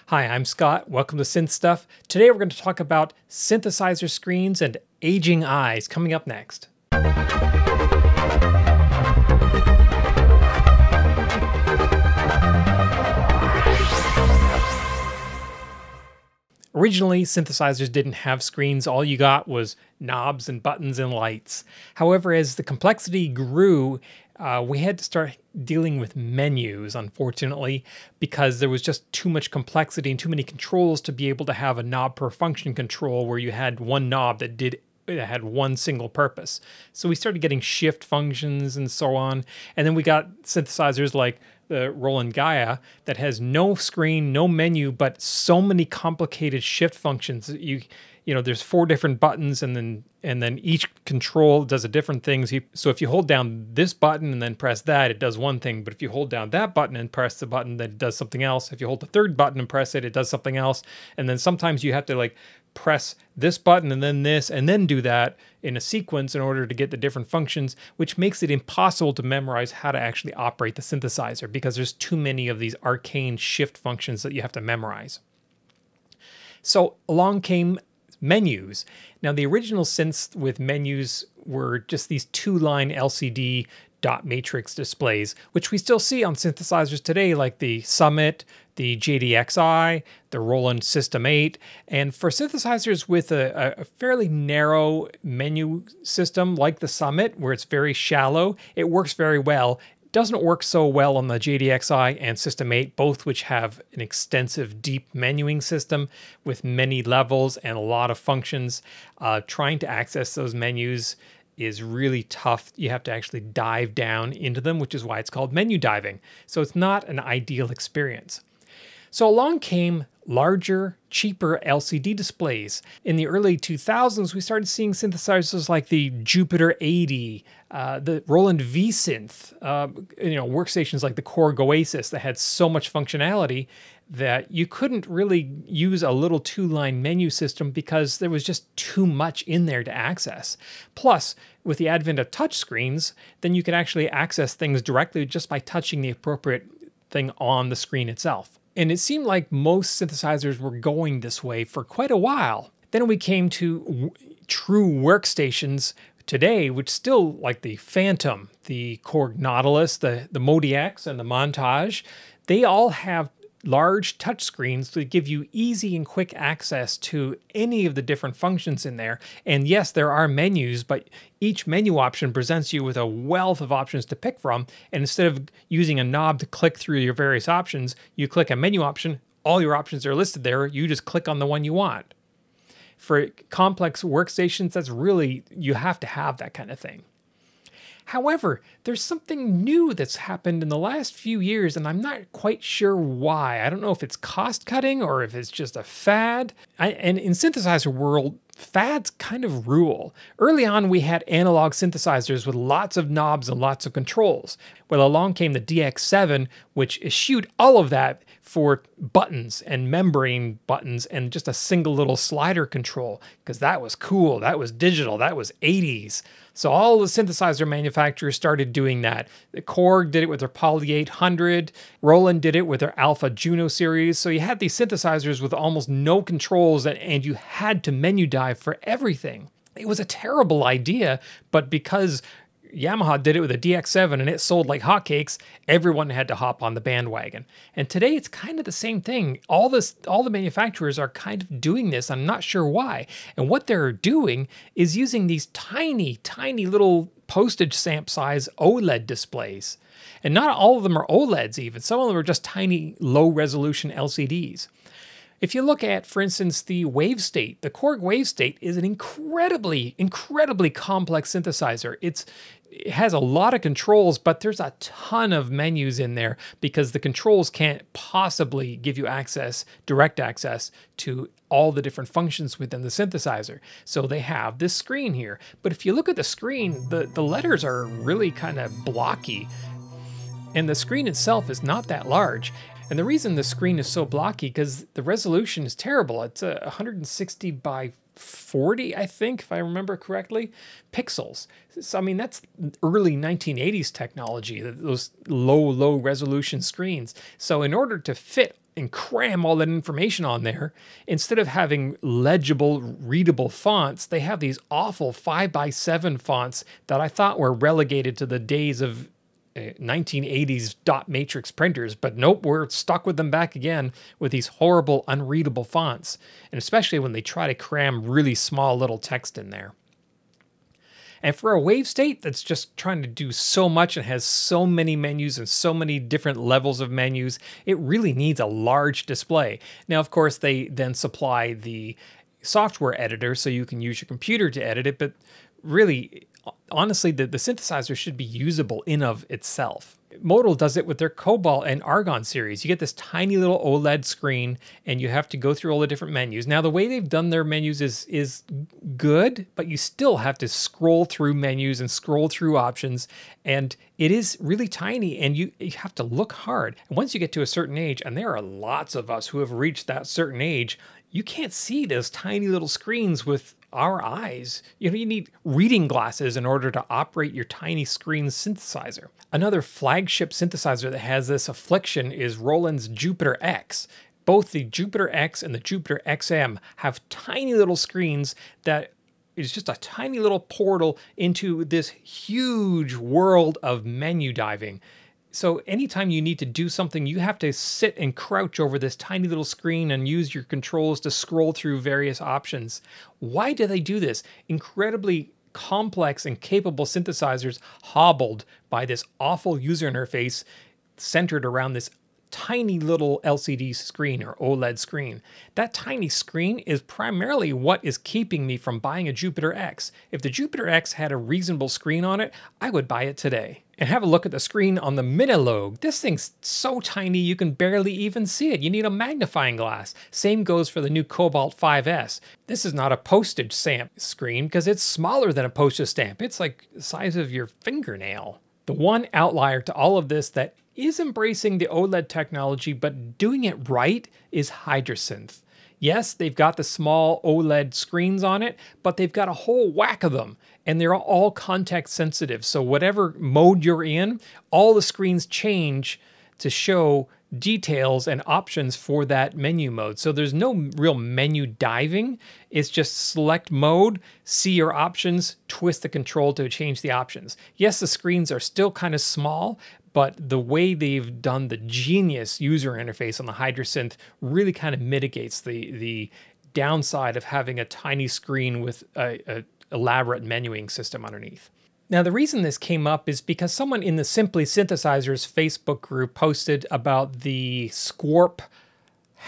Hi, I'm Scott. Welcome to Synth Stuff. Today we're going to talk about synthesizer screens and aging eyes coming up next. Originally, synthesizers didn't have screens. All you got was knobs and buttons and lights. However, as the complexity grew, we had to start dealing with menus, unfortunately, because there was just too much complexity and too many controls to be able to have a knob per function control where you had one knob that had one single purpose. So we started getting shift functions and so on. And then we got synthesizers like the Roland Gaia that has no screen, no menu, but so many complicated shift functions. You know, there's 4 different buttons, and then each control does a different thing. So if you hold down this button and then press that, it does one thing. But if you hold down that button and press the button, then it does something else. If you hold the third button and press it, it does something else. And then sometimes you have to like press this button and then this and then do that in a sequence in order to get the different functions, which makes it impossible to memorize how to actually operate the synthesizer because there's too many of these arcane shift functions that you have to memorize. So along came menus. Now, the original synths with menus were just these 2-line LCD dot matrix displays, which we still see on synthesizers today, like the Summit, the JDXi, the Roland System 8. And for synthesizers with a fairly narrow menu system like the Summit, where it's very shallow, it works very well. Doesn't work so well on the JDXi and System 8, both which have an extensive deep menuing system with many levels and a lot of functions. Trying to access those menus is really tough. You have to actually dive down into them, which is why it's called menu diving. So it's not an ideal experience. So along came larger, cheaper LCD displays. In the early 2000s, we started seeing synthesizers like the Jupiter 80, the Roland V-Synth, workstations like the Korg Oasis that had so much functionality that you couldn't really use a little 2-line menu system because there was just too much in there to access. Plus, with the advent of touchscreens, then you could actually access things directly just by touching the appropriate thing on the screen itself. And it seemed like most synthesizers were going this way for quite a while. Then we came to true workstations today, which still like the Phantom, the Korg Nautilus, the Modal and the Montage. They all have large touchscreens that give you easy and quick access to any of the different functions in there. And yes, there are menus, but each menu option presents you with a wealth of options to pick from. And instead of using a knob to click through your various options, you click a menu option, all your options are listed there, you just click on the one you want. For complex workstations, that's really, you have to have that kind of thing. However, there's something new that's happened in the last few years, and I'm not quite sure why. I don't know if it's cost cutting or if it's just a fad. And in synthesizer world, fads kind of rule. Early on, we had analog synthesizers with lots of knobs and lots of controls. Well, along came the DX7, which eschewed all of that for buttons and membrane buttons and just a single little slider control, because that was cool, that was digital, that was 80s. So all the synthesizer manufacturers started doing that. The Korg did it with their Poly 800, Roland did it with their Alpha Juno series. So you had these synthesizers with almost no controls and you had to menu dive for everything. It was a terrible idea, but because Yamaha did it with a DX7 and it sold like hotcakes, everyone had to hop on the bandwagon. And today it's kind of the same thing. All the manufacturers are kind of doing this. I'm not sure why. And what they're doing is using these tiny, tiny little postage stamp size OLED displays. And not all of them are OLEDs even. Some of them are just tiny low resolution LCDs. If you look at, for instance, the WaveState, the Korg WaveState is an incredibly, incredibly complex synthesizer. It has a lot of controls, but there's a ton of menus in there because the controls can't possibly give you access, direct access to all the different functions within the synthesizer. So they have this screen here. But if you look at the screen, the letters are really kind of blocky. And the screen itself is not that large. And the reason the screen is so blocky because the resolution is terrible. It's 160 by 40, I think, if I remember correctly, pixels. So, I mean, that's early 1980s technology, those low resolution screens. So in order to fit and cram all that information on there. Instead of having legible, readable fonts, they have these awful 5x7 fonts that I thought were relegated to the days of 1980s dot matrix printers, but nope, we're stuck with them back again with these horrible, unreadable fonts, and especially when they try to cram really small little text in there. And for a wave state that's just trying to do so much and has so many menus and so many different levels of menus, it really needs a large display. Now, of course, they then supply the software editor so you can use your computer to edit it, but really, honestly, the synthesizer should be usable in of itself. Modal does it with their Cobalt and Argon series. You get this tiny little OLED screen and you have to go through all the different menus. Now, the way they've done their menus is good, but you still have to scroll through menus and scroll through options, and it is really tiny and you have to look hard. And once you get to a certain age, and there are lots of us who have reached that certain age, you can't see those tiny little screens with our eyes. You know, you need reading glasses in order to operate your tiny screen synthesizer. Another flagship synthesizer that has this affliction is Roland's Jupiter X. Both the Jupiter X and the Jupiter XM have tiny little screens that is just a tiny little portal into this huge world of menu diving. So anytime you need to do something, you have to sit and crouch over this tiny little screen and use your controls to scroll through various options. Why do they do this? Incredibly complex and capable synthesizers hobbled by this awful user interface centered around this tiny little LCD screen or OLED screen. That tiny screen is primarily what is keeping me from buying a Jupiter X. If the Jupiter X had a reasonable screen on it, I would buy it today. And have a look at the screen on the Modal. This thing's so tiny you can barely even see it. You need a magnifying glass. Same goes for the new Cobalt 5S. This is not a postage stamp screen because it's smaller than a postage stamp. It's like the size of your fingernail. The one outlier to all of this that is embracing the OLED technology but doing it right is Synth. Yes, they've got the small OLED screens on it, but they've got a whole whack of them, and they're all context sensitive. So whatever mode you're in, all the screens change to show details and options for that menu mode. So there's no real menu diving. It's just select mode, see your options, twist the control to change the options. Yes, the screens are still kind of small, but the way they've done the genius user interface on the Synth really kind of mitigates the downside of having a tiny screen with a elaborate menuing system underneath. Now, the reason this came up is because someone in the Simply Synthesizers Facebook group posted about the Scorp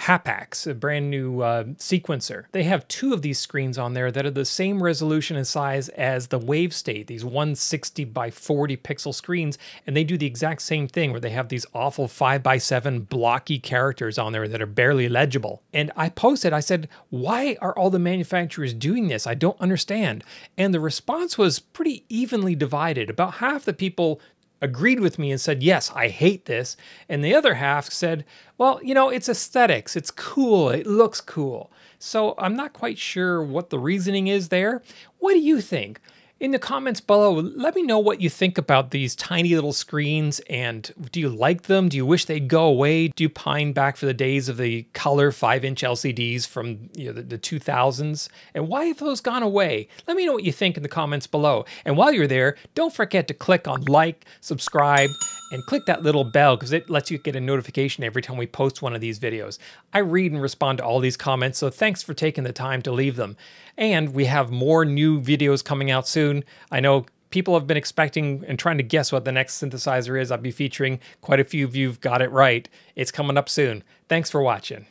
Hapax, a brand new sequencer. They have two of these screens on there that are the same resolution and size as the Wave State, these 160 by 40 pixel screens, and they do the exact same thing where they have these awful 5x7 blocky characters on there that are barely legible. And I posted, I said, why are all the manufacturers doing this? I don't understand. And the response was pretty evenly divided. About half the people agreed with me and said, yes, I hate this. And the other half said, well, you know, it's aesthetics. It's cool. It looks cool. So I'm not quite sure what the reasoning is there. What do you think? In the comments below, let me know what you think about these tiny little screens, and do you like them? Do you wish they'd go away? Do you pine back for the days of the color 5-inch LCDs from the 2000s? And why have those gone away? Let me know what you think in the comments below. And while you're there, don't forget to click on like, subscribe, and click that little bell because it lets you get a notification every time we post one of these videos. I read and respond to all these comments, so thanks for taking the time to leave them. And we have more new videos coming out soon. I know people have been expecting and trying to guess what the next synthesizer is. I'll be featuring quite a few of you've got it right. It's coming up soon. Thanks for watching.